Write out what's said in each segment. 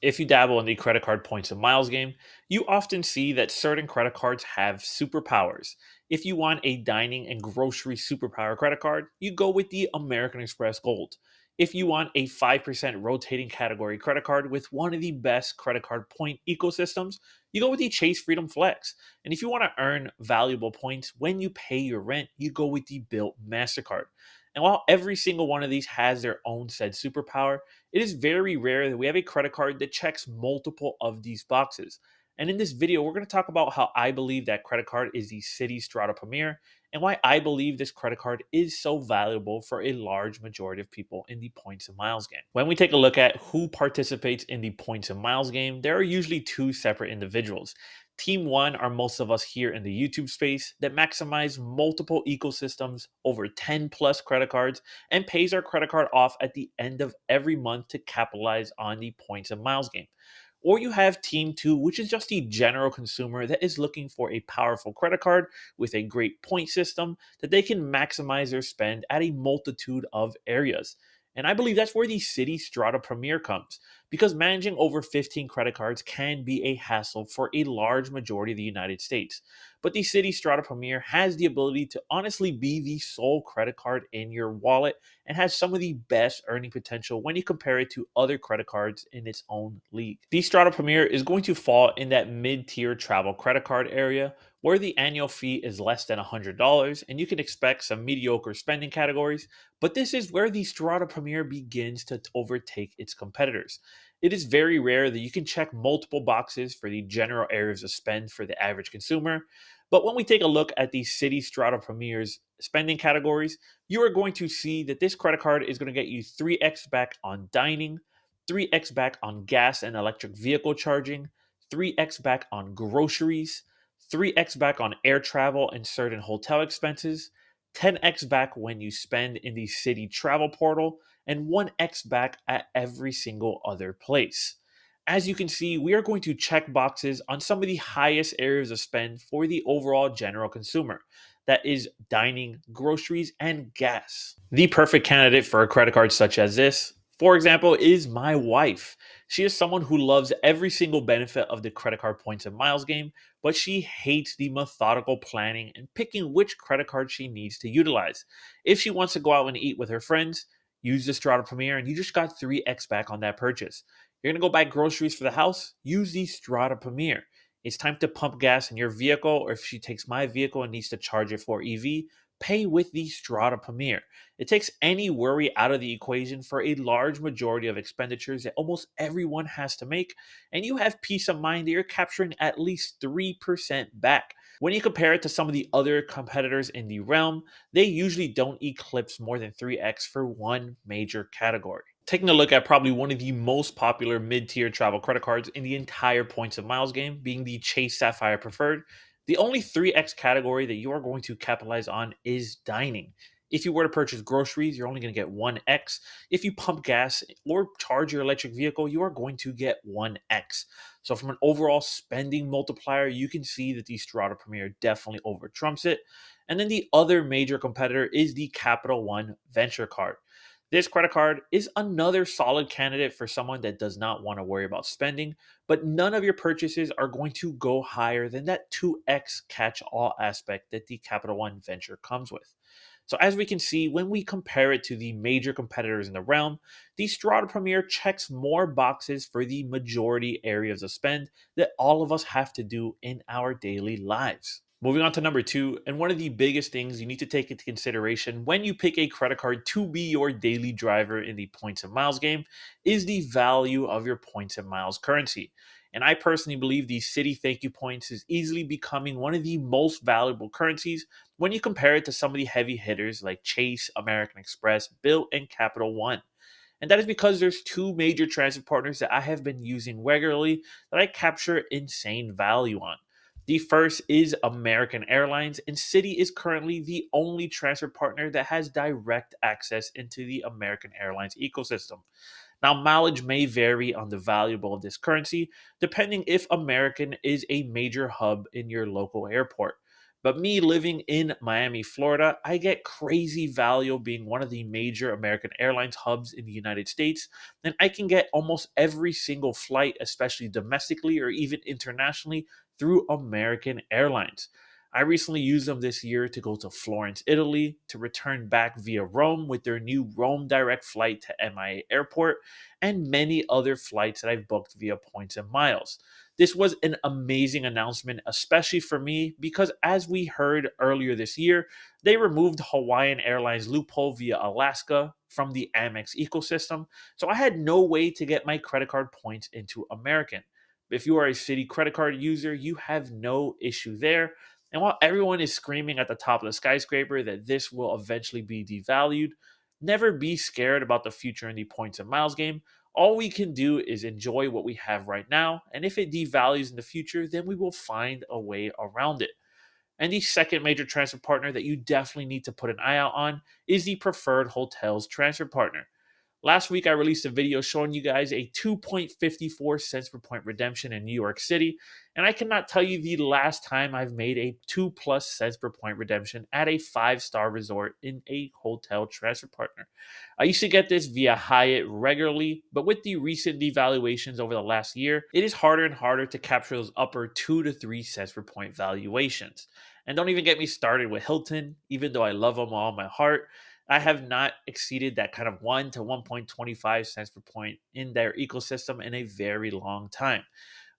If you dabble in the credit card points and miles game, you often see that certain credit cards have superpowers. If you want a dining and grocery superpower credit card, you go with the American Express Gold. If you want a 5% rotating category credit card with one of the best credit card point ecosystems, you go with the Chase Freedom Flex. And if you want to earn valuable points when you pay your rent, you go with the Built MasterCard. And while every single one of these has their own said superpower, it is very rare that we have a credit card that checks multiple of these boxes. And in this video, we're going to talk about how I believe that credit card is the CITI Strata Premier and why I believe this credit card is so valuable for a large majority of people in the points and miles game. When we take a look at who participates in the points and miles game, there are usually two separate individuals. Team one are most of us here in the YouTube space that maximize multiple ecosystems over 10 plus credit cards and pays our credit card off at the end of every month to capitalize on the points and miles game. Or you have Team 2, which is just the general consumer that is looking for a powerful credit card with a great point system that they can maximize their spend at a multitude of areas. And I believe that's where the CITI Strata Premier comes, because managing over 15 credit cards can be a hassle for a large majority of the United States. But the CITI Strata Premier has the ability to honestly be the sole credit card in your wallet and has some of the best earning potential when you compare it to other credit cards in its own league. The Strata Premier is going to fall in that mid-tier travel credit card area where the annual fee is less than $100 and you can expect some mediocre spending categories, but this is where the Strata Premier begins to overtake its competitors. It is very rare that you can check multiple boxes for the general areas of spend for the average consumer. But when we take a look at the CITI Strata Premier's spending categories, you are going to see that this credit card is going to get you 3x back on dining, 3x back on gas and electric vehicle charging, 3x back on groceries, 3x back on air travel and certain hotel expenses, 10x back when you spend in the city travel portal, and 1x back at every single other place. As you can see, we are going to check boxes on some of the highest areas of spend for the overall general consumer. That is dining, groceries, and gas. The perfect candidate for a credit card such as this, for example, is my wife. She is someone who loves every single benefit of the credit card points and miles game, but she hates the methodical planning and picking which credit card she needs to utilize. If she wants to go out and eat with her friends, use the Strata Premier and you just got 3x back on that purchase. You're going to go buy groceries for the house, use the Strata Premier. It's time to pump gas in your vehicle, or if she takes my vehicle and needs to charge it for EV, pay with the Strata Premier. It takes any worry out of the equation for a large majority of expenditures that almost everyone has to make, and you have peace of mind that you're capturing at least 3% back. When you compare it to some of the other competitors in the realm, they usually don't eclipse more than 3x for one major category. Taking a look at probably one of the most popular mid-tier travel credit cards in the entire points and miles game, being the Chase Sapphire Preferred, the only 3x category that you are going to capitalize on is dining. If you were to purchase groceries, you're only going to get 1x. If you pump gas or charge your electric vehicle, you are going to get 1x. So from an overall spending multiplier, you can see that the Strata Premier definitely over trumps it. And then the other major competitor is the Capital One Venture Card. This credit card is another solid candidate for someone that does not want to worry about spending, but none of your purchases are going to go higher than that 2x catch all aspect that the Capital One Venture comes with. So, as we can see, when we compare it to the major competitors in the realm, the Strata Premier checks more boxes for the majority areas of spend that all of us have to do in our daily lives. Moving on to number two, and one of the biggest things you need to take into consideration when you pick a credit card to be your daily driver in the points and miles game is the value of your points and miles currency. And I personally believe the City Thank You Points is easily becoming one of the most valuable currencies when you compare it to some of the heavy hitters like Chase, American Express, Bill, and Capital One. And that is because there's two major transit partners that I have been using regularly that I capture insane value on. The first is American Airlines, and Citi is currently the only transfer partner that has direct access into the American Airlines ecosystem. Now, mileage may vary on the value of this currency, depending if American is a major hub in your local airport. But me living in Miami, Florida, I get crazy value being one of the major American Airlines hubs in the United States. And I can get almost every single flight, especially domestically or even internationally, through American Airlines. I recently used them this year to go to Florence, Italy, to return back via Rome with their new Rome direct flight to MIA Airport, and many other flights that I've booked via points and miles. This was an amazing announcement, especially for me, because as we heard earlier this year, they removed Hawaiian Airlines loophole via Alaska from the Amex ecosystem. So I had no way to get my credit card points into American. If you are a Citi credit card user, you have no issue there. And while everyone is screaming at the top of the skyscraper that this will eventually be devalued, never be scared about the future in the points and miles game. All we can do is enjoy what we have right now, and if it devalues in the future, then we will find a way around it. And the second major transfer partner that you definitely need to put an eye out on is the Preferred Hotels transfer partner. Last week, I released a video showing you guys a 2.54 cents per point redemption in New York City, and I cannot tell you the last time I've made a 2 plus cents per point redemption at a five-star resort in a hotel transfer partner. I used to get this via Hyatt regularly, but with the recent devaluations over the last year, it is harder and harder to capture those upper 2 to 3 cents per point valuations. And don't even get me started with Hilton, even though I love them all in my heart. I have not exceeded that kind of 1 to 1.25 cents per point in their ecosystem in a very long time.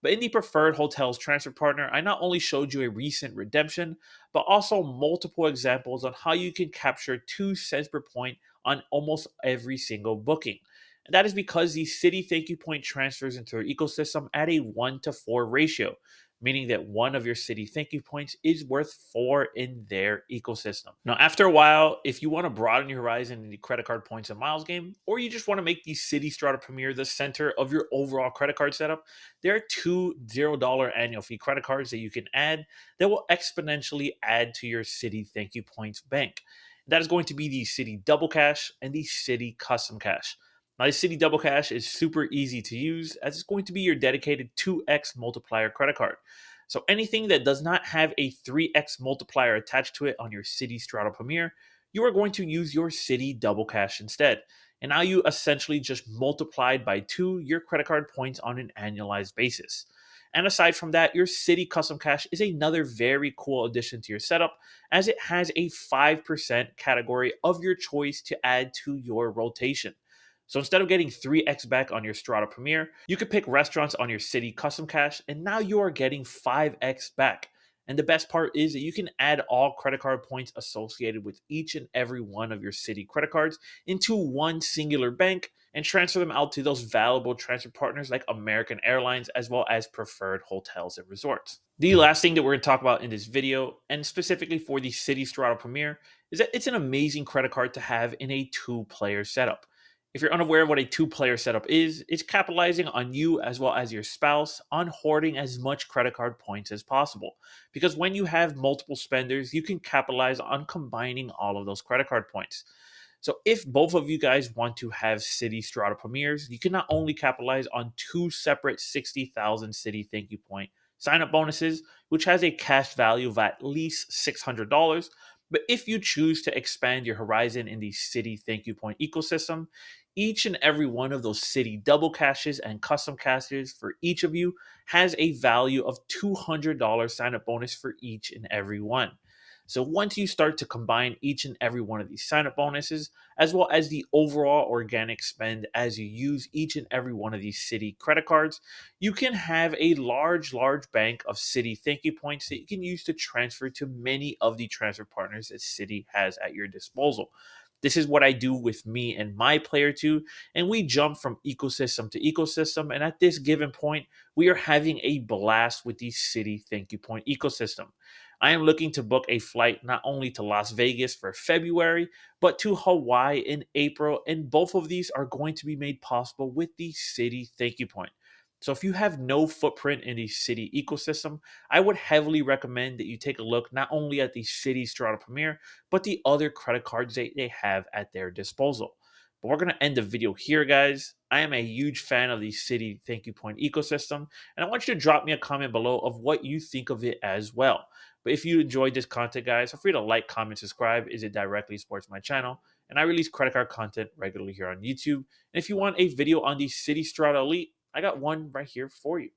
But in the Preferred Hotels transfer partner, I not only showed you a recent redemption, but also multiple examples on how you can capture 2 cents per point on almost every single booking. And that is because the City Thank You Point transfers into their ecosystem at a 1 to 4 ratio, meaning that one of your City Thank You Points is worth 4 in their ecosystem. Now, after a while, if you want to broaden your horizon in the credit card points and miles game, or you just want to make the CITI Strata Premier the center of your overall credit card setup, there are two $0 annual fee credit cards that you can add that will exponentially add to your Citi Thank You Points bank. That is going to be the Citi Double Cash and the Citi Custom Cash. Now, the Citi Double Cash is super easy to use as it's going to be your dedicated 2x multiplier credit card. So anything that does not have a 3x multiplier attached to it on your Citi Strata Premier, you are going to use your Citi Double Cash instead. And now you essentially just multiplied by 2 your credit card points on an annualized basis. And aside from that, your Citi Custom Cash is another very cool addition to your setup as it has a 5% category of your choice to add to your rotation. So instead of getting 3x back on your Strata Premier, you could pick restaurants on your Citi Custom Cash, and now you are getting 5x back. And the best part is that you can add all credit card points associated with each and every one of your Citi credit cards into one singular bank and transfer them out to those valuable transfer partners like American Airlines as well as Preferred Hotels and Resorts. The last thing that we're going to talk about in this video, and specifically for the Citi Strata Premier, is that it's an amazing credit card to have in a two-player setup. If you're unaware of what a two-player setup is, it's capitalizing on you as well as your spouse on hoarding as much credit card points as possible. Because when you have multiple spenders, you can capitalize on combining all of those credit card points. So if both of you guys want to have Citi Strata Premiers, you can not only capitalize on two separate 60,000 Citi Thank You Point sign-up bonuses, which has a cash value of at least $600, but if you choose to expand your horizon in the Citi Thank You Point ecosystem, each and every one of those Citi double cashes and custom cashes for each of you has a value of $200 sign-up bonus for each and every one. So once you start to combine each and every one of these sign-up bonuses, as well as the overall organic spend as you use each and every one of these Citi credit cards, you can have a large bank of Citi Thank You Points that you can use to transfer to many of the transfer partners that Citi has at your disposal. This is what I do with me and my player too, and we jump from ecosystem to ecosystem. And at this given point, we are having a blast with the Citi Thank You Point ecosystem. I am looking to book a flight not only to Las Vegas for February, but to Hawaii in April, and both of these are going to be made possible with the Citi Thank You Point. So if you have no footprint in the Citi ecosystem, I would heavily recommend that you take a look not only at the Citi Strata Premier, but the other credit cards they have at their disposal. But we're going to end the video here, guys. I am a huge fan of the City Thank You Point ecosystem, and I want you to drop me a comment below of what you think of it as well. But if you enjoyed this content, guys, feel free to like, comment, subscribe, as it directly supports my channel. And I release credit card content regularly here on YouTube. And if you want a video on the City Strata Elite, I got one right here for you.